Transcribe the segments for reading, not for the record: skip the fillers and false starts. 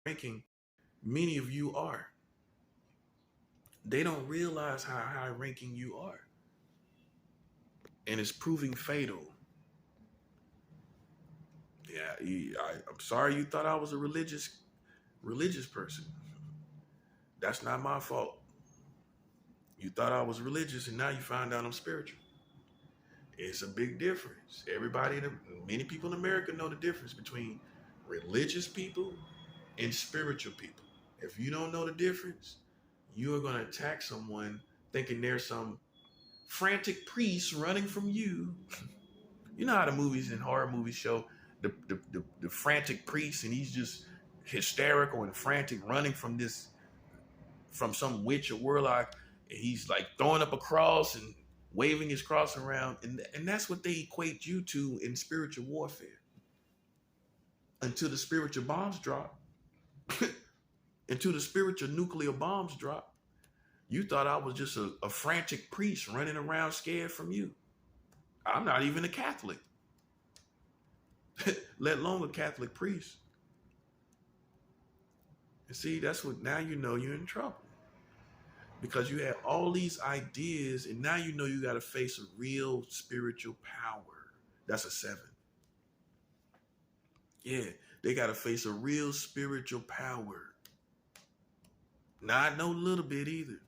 ranking many of you are. They don't realize how high ranking you are. And it's proving fatal. Yeah, I'm sorry you thought I was a religious person. That's not my fault. You thought I was religious, and now you find out I'm spiritual. It's a big difference. Many people in America know the difference between religious people and spiritual people. If you don't know the difference, you are going to attack someone thinking there's some frantic priest running from you. You know how the movies and horror movies show the frantic priest, and he's just hysterical and frantic, running from some witch or warlock. And he's like throwing up a cross and waving his cross around, and that's what they equate you to in spiritual warfare. Until the spiritual bombs drop, until the spiritual nuclear bombs drop, you thought I was just a frantic priest running around scared from you. I'm not even a Catholic, let alone a Catholic priest. And see, that's what, now you know you're in trouble. Because you had all these ideas, and now you know you got to face a real spiritual power. That's a 7. Yeah, they got to face a real spiritual power. Not no little bit either.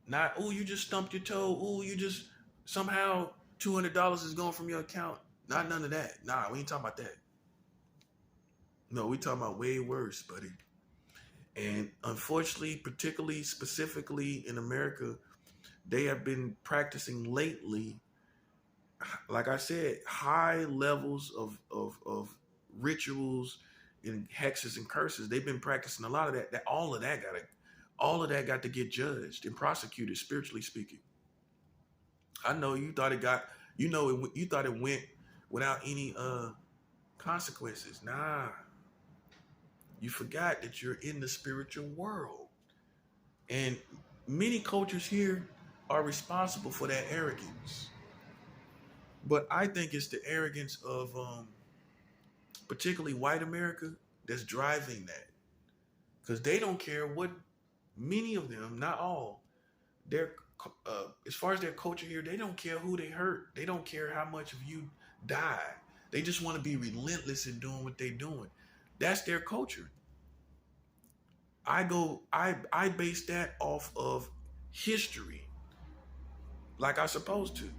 Not, oh, you just stumped your toe. Oh, you just somehow $200 is going from your account. Not none of that. Nah, we ain't talking about that. No, we talking about way worse, buddy. And unfortunately, particularly specifically in America, they have been practicing lately, like I said, high levels of rituals and hexes and curses. They've been practicing a lot of that. All of that got to get judged and prosecuted, spiritually speaking. I know you thought you thought it went without any consequences. Nah. You forgot that you're in the spiritual world. And many cultures here are responsible for that arrogance. But I think it's the arrogance of particularly white America that's driving that. Because they don't care what, many of them, not all, their as far as their culture here, they don't care who they hurt. They don't care how much of you die. They just want to be relentless in doing what they're doing. That's their culture. I base that off of history. Like I supposed to.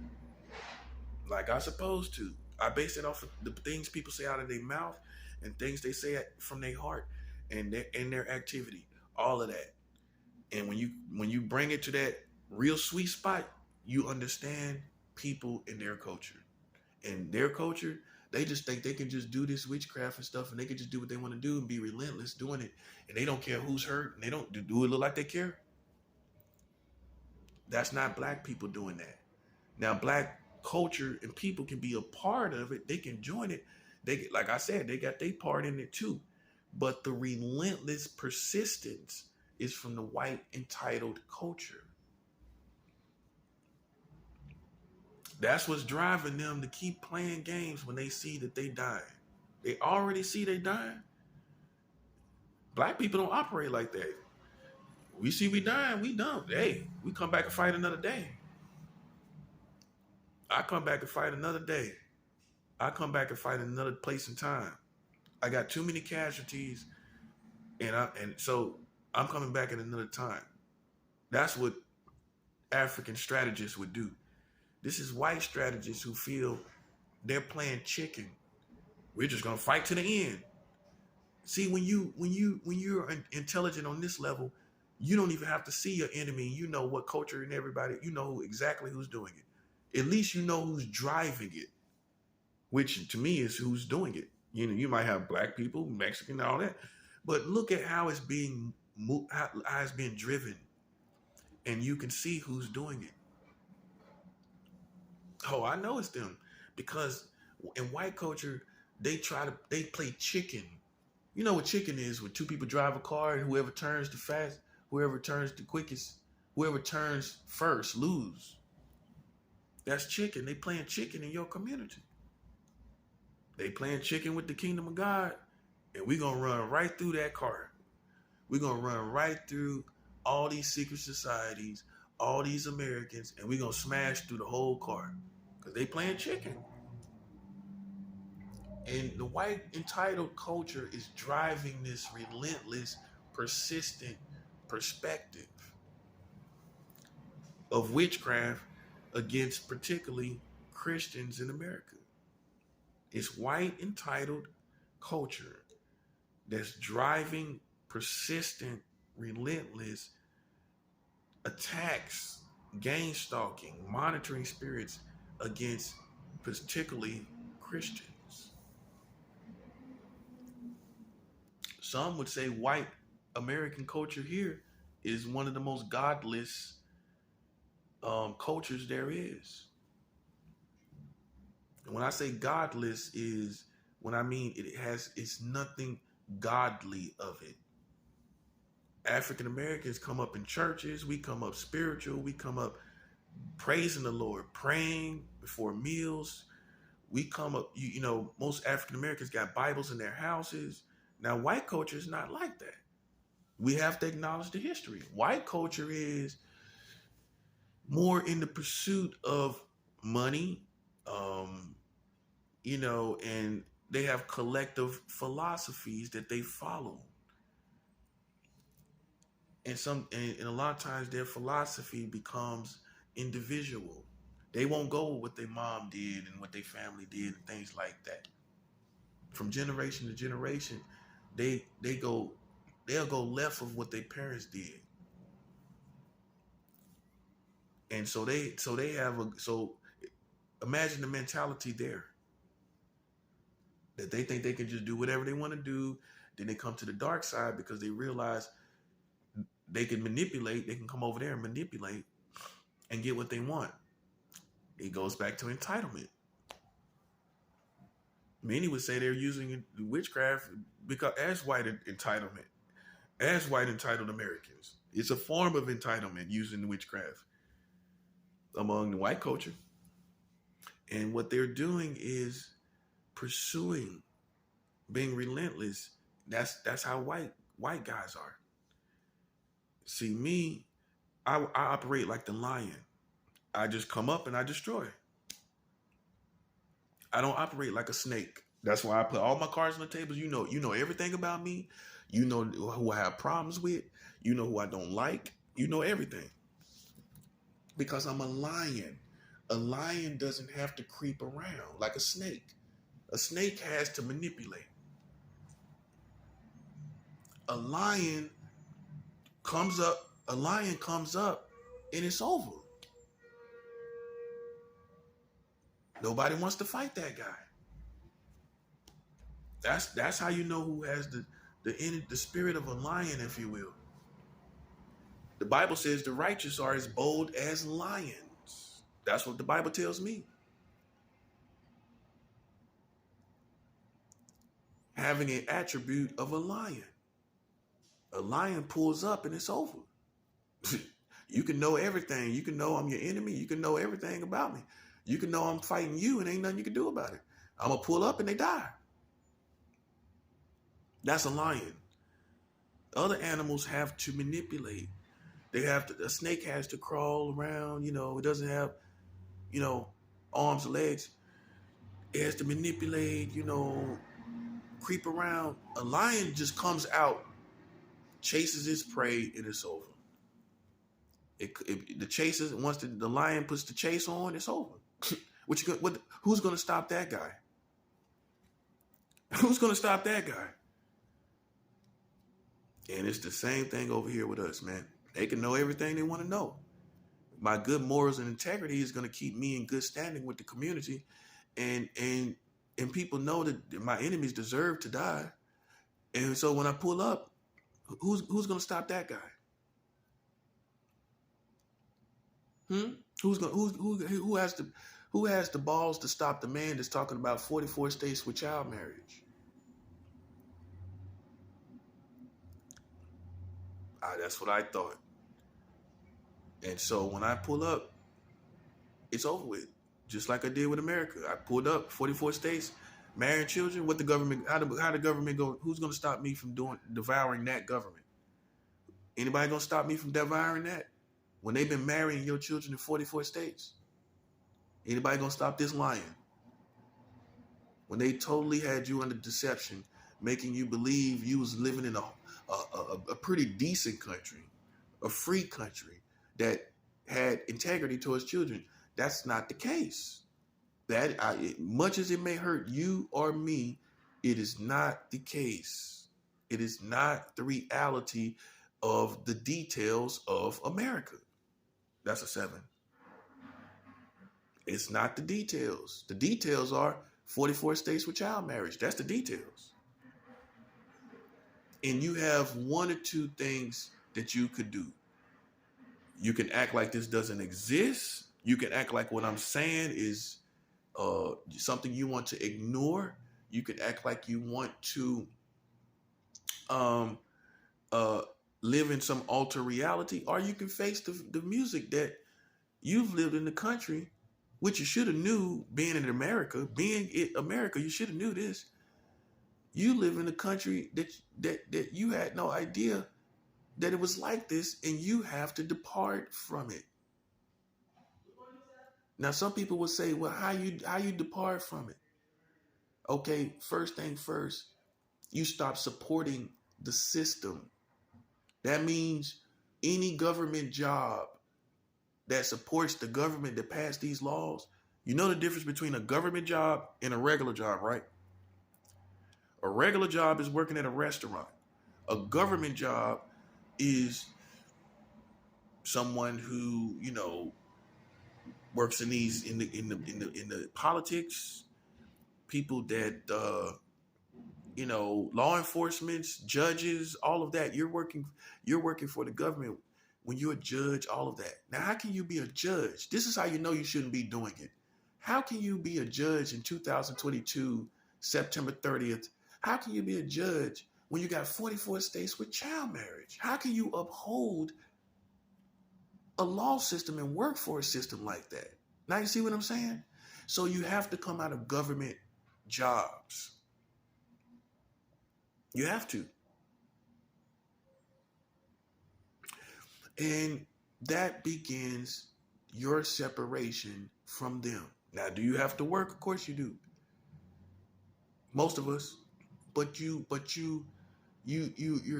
I base it off of the things people say out of their mouth and things they say from their heart and their activity. All of that. And when you bring it to that real sweet spot, you understand people and their culture. And their culture, they just think they can just do this witchcraft and stuff, and they can just do what they want to do and be relentless doing it. And they don't care who's hurt, and they don't do it look like they care. That's not black people doing that. Now, black culture and people can be a part of it. They can join it. Like I said, they got their part in it too. But the relentless persistence is from the white entitled culture. That's what's driving them to keep playing games when they see that they dying. They already see they dying. Black people don't operate like that. We see we dying, we done. Hey, we come back and fight another day. I come back and fight another day. I come back and fight another place and time. I got too many casualties, and so I'm coming back at another time. That's what African strategists would do. This is white strategists who feel they're playing chicken. We're just gonna fight to the end. See, when you're intelligent on this level, you don't even have to see your enemy. You know what culture and everybody. You know exactly who's doing it. At least you know who's driving it, which to me is who's doing it. You know, you might have black people, Mexican, all that, but look at how it's being driven, and you can see who's doing it. Oh, I know it's them, because in white culture they play chicken. You know what chicken is? When two people drive a car and whoever turns the fast, whoever turns the quickest, whoever turns first lose. That's chicken. They playing chicken in your community. They playing chicken with the kingdom of God And we're going to run right through that car. We're going to run right through all these secret societies, all these Americans, and we're going to smash through the whole car because they playing chicken. And the white entitled culture is driving this relentless, persistent perspective of witchcraft against particularly Christians in America. It's white entitled culture that's driving persistent, relentless attacks, gang stalking, monitoring spirits against particularly Christians. Some would say white American culture here is one of the most godless cultures there is. And when I say godless is when I mean it's nothing godly of it. African Americans come up in churches, we come up spiritual, we come up praising the Lord, praying before meals. We come up, you know, most African Americans got Bibles in their houses. Now, white culture is not like that. We have to acknowledge the history. White culture is more in the pursuit of money, you know, and they have collective philosophies that they follow. And a lot of times their philosophy becomes individual. They won't go with what their mom did and what their family did and things like that. From generation to generation, they'll go left of what their parents did. And so imagine the mentality there. That they think they can just do whatever they want to do. Then they come to the dark side because they realize they can manipulate, they can come over there and manipulate and get what they want. It goes back to entitlement. Many would say they're using witchcraft because as white entitlement, as white entitled Americans. It's a form of entitlement using witchcraft among the white culture. And what they're doing is pursuing, being relentless. That's how white guys are. See, me, I operate like the lion. I just come up and I destroy. I don't operate like a snake. That's why I put all my cards on the table. You know everything about me. You know who I have problems with. You know who I don't like. You know everything. Because I'm a lion. A lion doesn't have to creep around like a snake. A snake has to manipulate. A lion comes up, and it's over. Nobody wants to fight that guy. That's how you know who has the spirit of a lion, if you will. The Bible says the righteous are as bold as lions. That's what the Bible tells me. Having an attribute of a lion. A lion pulls up and it's over. You can know everything. You can know I'm your enemy. You can know everything about me. You can know I'm fighting you and ain't nothing you can do about it. I'm going to pull up and they die. That's a lion. Other animals have to manipulate. A snake has to crawl around, it doesn't have, arms and legs. It has to manipulate, creep around. A lion just comes out, chases its prey, and it's over. Once the lion puts the chase on, it's over. Who's going to stop that guy? Who's going to stop that guy? And it's the same thing over here with us, man. They can know everything they want to know. My good morals and integrity is going to keep me in good standing with the community. And people know that my enemies deserve to die. And so when I pull up, who's going to stop that guy? Who has the balls to stop the man that's talking about 44 states with child marriage? That's what I thought. And so when I pull up, it's over with. Just like I did with America. I pulled up 44 states. Marrying children, what the government, how the government go, who's going to stop me from devouring that government? Anybody going to stop me from devouring that? When they've been marrying your children in 44 states? Anybody going to stop this lying? When they totally had you under deception, making you believe you was living in a pretty decent country, a free country that had integrity towards children. That's not the case. Much as it may hurt you or me, it is not the case. It is not the reality of the details of America. That's a 7. It's not the details. The details are 44 states with child marriage. That's the details. And you have one or two things that you could do. You can act like this doesn't exist. You can act like what I'm saying is something you want to ignore. You can act like you want to live in some alter reality, or you can face the music that you've lived in the country, which you should have knew being in America. Being in America, you should have knew this. You live in a country that you had no idea that it was like this, and you have to depart from it. Now, some people will say, well, how you depart from it? Okay, first thing first, you stop supporting the system. That means any government job that supports the government that passed these laws. You know the difference between a government job and a regular job, right? A regular job is working at a restaurant. A government job is someone who, works in the politics, people that law enforcement, judges, all of that. You're working for the government when you're a judge, all of that. Now, how can you be a judge? This is how you know you shouldn't be doing it. How can you be a judge in 2022, September 30th? How can you be a judge when you got 44 states with child marriage? How can you uphold a law system and workforce system like that? Now you see what I'm saying? So you have to come out of government jobs. You have to. And that begins your separation from them. Now, do you have to work? Of course you do. Most of us. But you're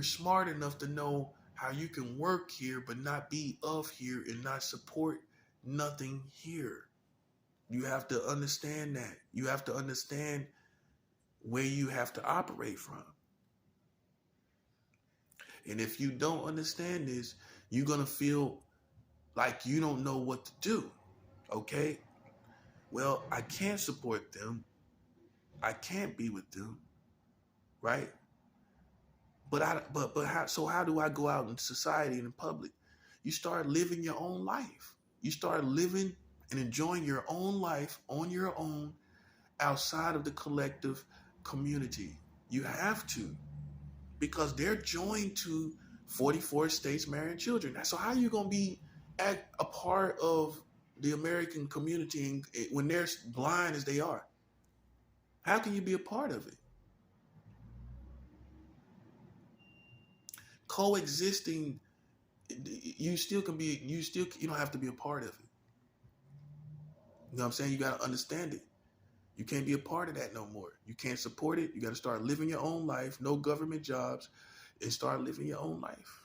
smart enough to know how you can work here but not be of here and not support nothing here. You have to understand that. You have to understand where you have to operate from. And if you don't understand this, you're going to feel like you don't know what to do. Okay? Well, I can't support them. I can't be with them. Right? But how do I go out in society and in public? You start living your own life. You start living and enjoying your own life on your own outside of the collective community. You have to, because they're joined to 44 states marrying children. So how are you going to be a part of the American community when they're blind as they are? How can you be a part of it? Coexisting, you don't have to be a part of it. You know what I'm saying? You got to understand it. You can't be a part of that no more. You can't support it. You got to start living your own life, no government jobs, and start living your own life.